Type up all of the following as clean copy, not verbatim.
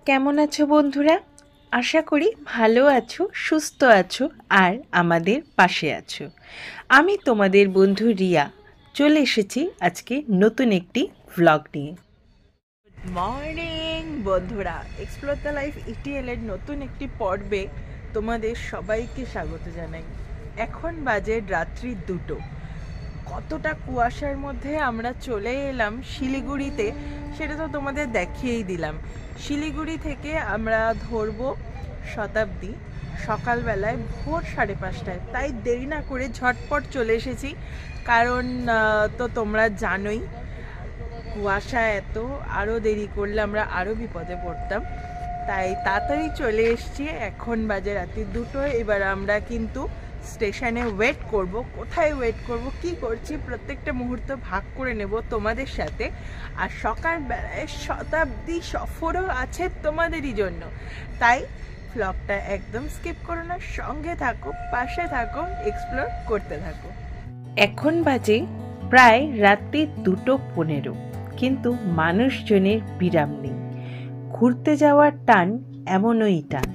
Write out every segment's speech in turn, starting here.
কেমন আছো বন্ধুরা? আশা করি ভালো আছো, সুস্থ আছো আর আমাদের পাশে আছো। আমি তোমাদের বন্ধু রিয়া চলে এসেছি আজকে নতুন একটি ভ্লগ নিয়ে। গুড মর্নিং বন্ধুরা, এক্সপ্লোর দ্য লাইফ ইটিএল এর নতুন একটি পর্বে তোমাদের সবাইকে স্বাগত জানাই। এখন বাজে রাত্রি 2টো। কতটা কুয়াশার মধ্যে আমরা চলে এলাম শিলিগুড়িতে সেটা তো তোমাদের দেখিয়েই দিলাম। শিলিগুড়ি থেকে আমরা ধরবো শতাব্দী সকালবেলায় ভোর 5:30টায়, তাই দেরি না করে ঝটপট চলে এসেছি। কারণ তো তোমরা জানোই কুয়াশা এত, আরও দেরি করলে আমরা আরও বিপদে পড়তাম, তাই তাড়াতাড়ি চলে এসেছি। এখন বাজে রাত্রি 2টো। এবার আমরা কিন্তু স্টেশনে ওয়েট করব। কোথায় ওয়েট করব, কি করছি, প্রত্যেকটা মুহূর্ত ভাগ করে নেব তোমাদের সাথে। আর সকালবেলায় শতাব্দী সফরও আছে তোমাদেরই জন্য, তাই ভ্লগটা একদম স্কিপ করো না, সঙ্গে থাকো, পাশে থাকো, এক্সপ্লোর করতে থাকো। এখন বাজে প্রায় রাত্রি 2:15, কিন্তু মানুষজনের বিরাম নেই। ঘুরতে যাওয়ার টান এমনই টান।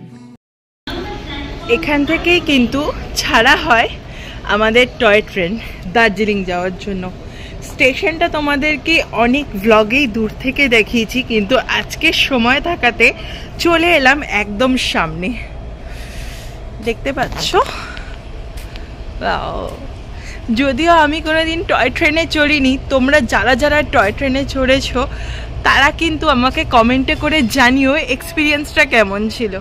এখান থেকেই কিন্তু ছাড়া হয় আমাদের টয় ট্রেন দার্জিলিং যাওয়ার জন্য। স্টেশনটা তোমাদেরকে অনেক ভ্লগেই দূর থেকে দেখিয়েছি, কিন্তু আজকে সময় থাকাতে চলে এলাম একদম সামনে। দেখতে পাচ্ছ? যদিও আমি কোনোদিন টয় ট্রেনে চড়িনি, তোমরা যারা যারা টয় ট্রেনে চড়েছো তারা কিন্তু আমাকে কমেন্টে করে জানিও এক্সপিরিয়েন্সটা কেমন ছিল।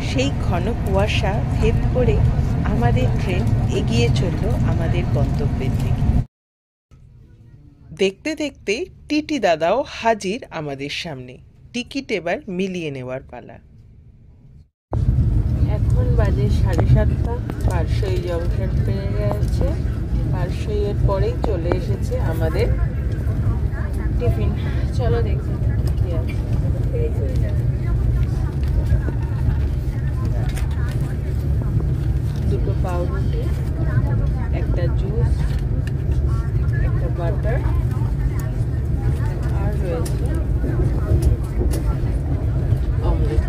সেই ঘন কুয়াশা ভেদ করে আমাদের ট্রেন এগিয়ে চলল আমাদের গন্তব্যের দিকে। দেখতে দেখতে টিটি দাদাও হাজির আমাদের সামনে। টিকিট এবার মিলিয়ে নেওয়ার পালা। এখন বাজে 7:30। পারসই জংশন পেয়ে গেছে। পারসইয়ের পরেই চলে এসেছে আমাদের টিফিন। চলো দেখি কি আছে। দুটো পাউরুটি, একটা জুস, একটা বাটার, আর রয়েছে অমলেট।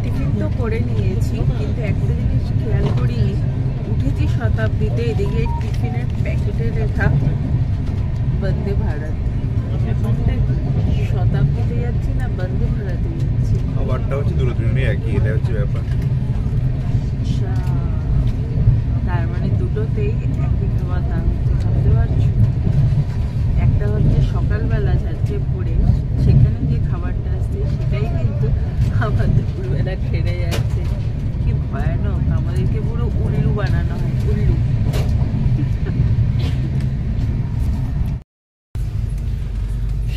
টিফিন তো করে নিয়েছি, কিন্তু একটা জিনিস খেয়াল করিনি, উঠেছি শতাব্দীতে, এদিকে টিফিনের প্যাকেটে লেখা বন্দে ভারত। ব্যাপারটা শতাব্দীতে যাচ্ছি না বন্দে ভারতে যাচ্ছি? খাবারটা হচ্ছে দুটোই একই, এটা হচ্ছে ব্যাপার। আচ্ছা, তার মানে দুটোতেই একই খাবার দাম হচ্ছে, ভাবতে পারছো? একটা হচ্ছে সকালবেলা যাচ্ছে ভোরে, সেখানে যে খাবারটা আসছে সেটাই কিন্তু আবার দুপুরবেলা খেয়ে যাচ্ছে। কি ভয়ানক, আমাদেরকে পুরো উল্লু বানানো হয়, উল্লু।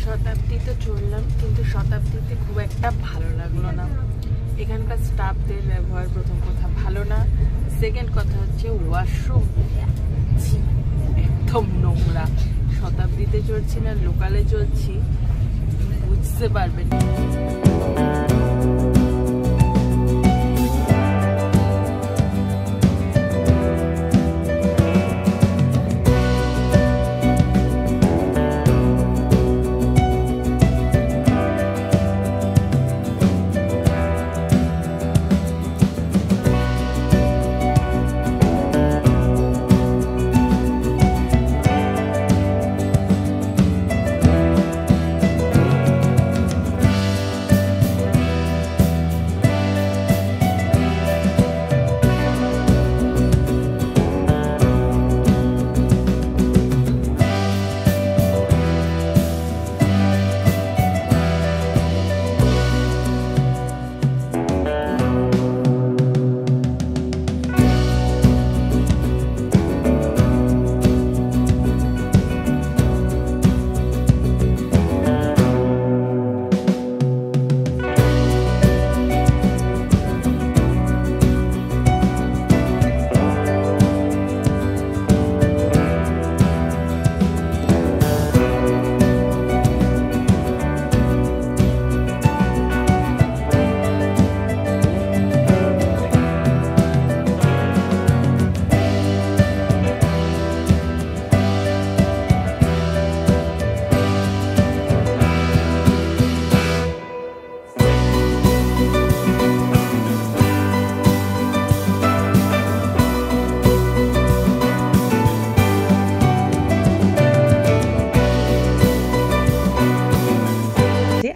শতাব্দীতে চললাম, কিন্তু শতাব্দীতে খুব একটা ভালো লাগলো না। এখানকার স্টাফদের ব্যবহার প্রথম কথা ভালো না, সেকেন্ড কথা হচ্ছে ওয়াশরুম একদম নোংরা। শতাব্দীতে চড়ছি না লোকালে চলছি বুঝতে পারবেন।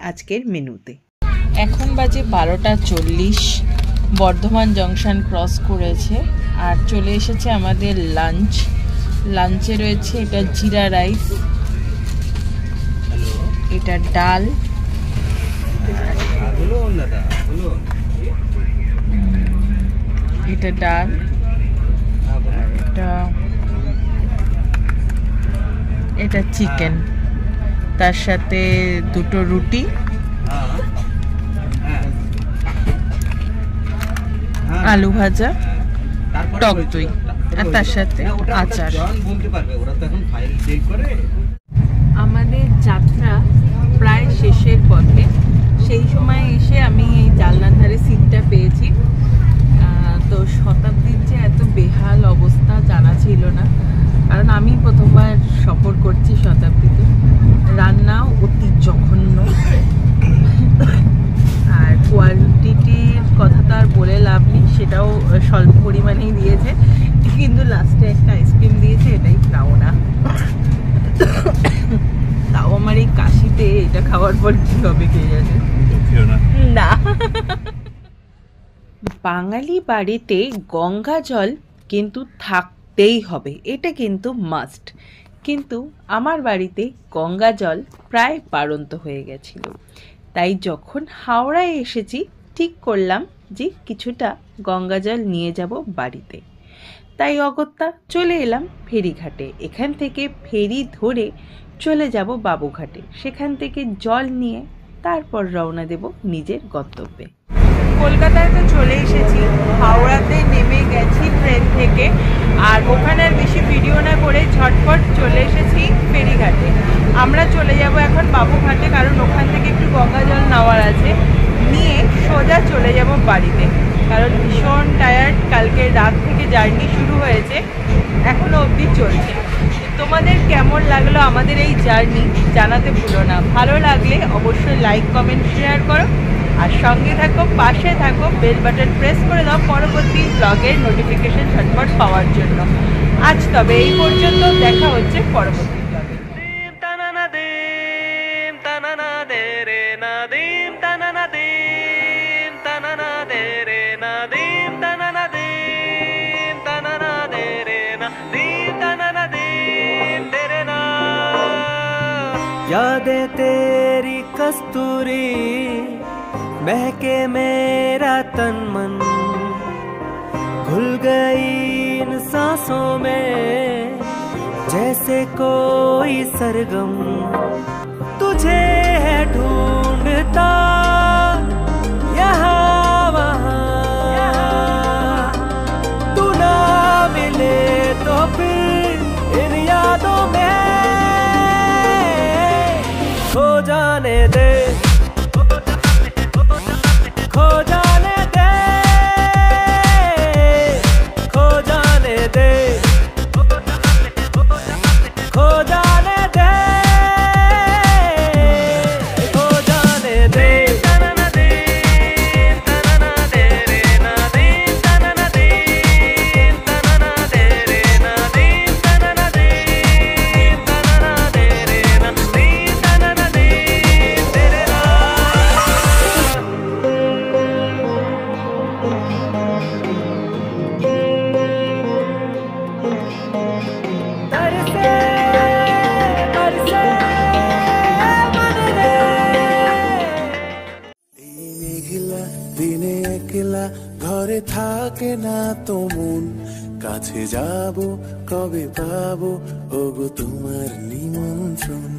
আজকের মেনুতে এখন বাজে 12:40। বর্ধমান জংশন ক্রস করেছে আর চলে এসেছে আমাদের লাঞ্চ। লাঞ্চে রয়েছে এটা জিরা রাইস, এটা ডাল, এটা ডাল, এটা চিকেন, তার সাথে দুটো রুটি, আলু ভাজা, টক দই, আর তার সাথে আচার। আমাদের যাত্রা প্রায় শেষের পথে। সেই সময় এসে আমি এই জানলার ধারে সিটটা পেয়েছি। তো শতাব্দীর যে এত বেহাল অবস্থা জানা ছিল না, কারণ আমি প্রথমবার সফর করছি শতাব্দীতে। রান্নাও অতি জঘন্য, আর কোয়ালিটির কথা তো আর বলে লাভ নেই, সেটাও স্বল্প পরিমাণেই দিয়েছে। কিন্তু লাস্টে একটা আইসক্রিম দিয়েছে, এটাই খাও না। তাও আমার এই কাশিতে এটা খাওয়ার পর কি হবে কে জানে। না, বাঙালি বাড়িতে গঙ্গা জল কিন্তু থাকতেই হবে, এটা কিন্তু মাস্ট। কিন্তু আমার বাড়িতে গঙ্গা জল প্রায় বাড়ন্ত হয়ে গেছিল। তাই যখন হাওড়ায় এসেছি ঠিক করলাম যে কিছুটা গঙ্গা জল নিয়ে যাব বাড়িতে। তাই অগত্যা চলে এলাম ফেরিঘাটে। এখান থেকে ফেরি ধরে চলে যাব বাবুঘাটে, সেখান থেকে জল নিয়ে তারপর রওনা দেব নিজের গন্তব্যে। কলকাতায় তো চলে এসেছি, হাওড়াতে নেমে গেছি ট্রেন থেকে, আর ওখানে আর বেশি ভিডিও না করে ঝটপট চলে এসেছি ফেরিঘাটে। আমরা চলে যাব এখন বাবুঘাটে, কারণ ওখান থেকে একটু গঙ্গা জল নেওয়ার আছে, নিয়ে সোজা চলে যাব বাড়িতে। কারণ ভীষণ টায়ার্ড, কালকে রাত থেকে জার্নি শুরু হয়েছে, এখনো অবধি চলছে। তোমাদের কেমন লাগলো আমাদের এই জার্নি জানাতে ভুলো না। ভালো লাগলে অবশ্যই লাইক, কমেন্ট, শেয়ার করো, আর সঙ্গে থাকো, পাশে থাকো, বেল বাটন প্রেস করে দাও পরবর্তী ব্লগের নোটিফিকেশন ঝটপট পাওয়ার জন্য। আজ তবে এই পর্যন্ত, দেখা হচ্ছে পরবর্তী ব্লগে। यादें तेरी कस्तूरी, महके मेरा तन मन, घुल गई इन सांसों में जैसे कोई सरगम। तुझे है ढूंढता यहाँ वहाँ, तू ना मिले तो फिर इन यादों में खो जाने दे, खो जाने दे, खो जाने दे, खो जाने दे, खो जाने दे। দিনে একলা ঘরে থাকে না তো মন, কাছে যাব কবে পাবো ওগো তোমার নিমন্ত্রণ।